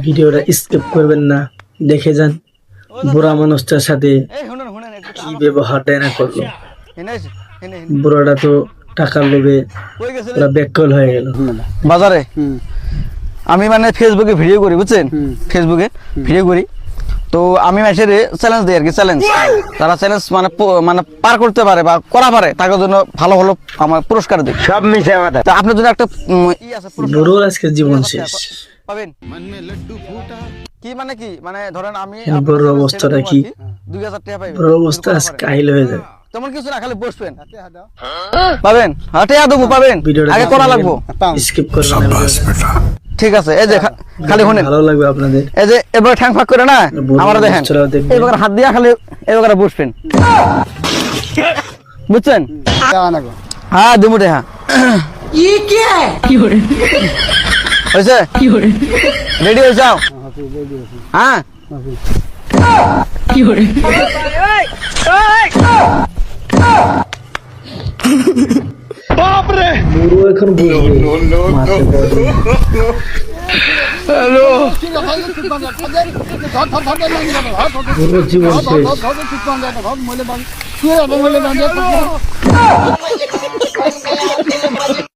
ভিডিওটা স্কিপ করবেন না, দেখে যান বুড়া মানুষটার সাথে কি ব্যবহারটা না করলো। বুড়াটা তো টাকার লোভে পুরা ব্যাককল হয়ে গেল। বাজারে আমি মানে ফেসবুকে ভিডিও করি, বুঝছেন? ফেসবুকে ভিডিও করি, তো আমি মানুষের চ্যালেঞ্জ দিই আর কি। চ্যালেঞ্জ তারা চ্যালেঞ্জ মানে পার করতে পারে বা করা পারে তার জন্য ভালো ভালো আমার পুরস্কার দিই। সব মিশে কথা, তা আপনার জন্য একটা ই আছে, বুড়োর আজকে জীবন শেষ। পাবেন কি মানে কি মানে ধরেন আমি বড় অবস্থাটা কি, 2000 টাকা পাবেন। বড় অবস্থা আজকে কাহিল হয়ে যাবে। তেমন কিছু না, খালি বসবেন পাবেন, হাটে দেবো পাবেন, আগে করা লাগবো। স্কিপ করবেন না। ঠিক আছে, এই যে খালি শুনেন, ভালো লাগবে আপনাদের। এই যে এবার ঠ্যাং ফাঁক করে না আমরা দেখেন, এবার হাত দিয়া খালি এবার বসবেন, বুঝছেন? হ্যাঁ দিমুটে, হ্যাঁ হয়েছে, রেডি হয়ে যাও। হ্যাঁ বুড়ো এখন বুঝবে মাঠে পড়বে। বুড়োর জীবন শেষ।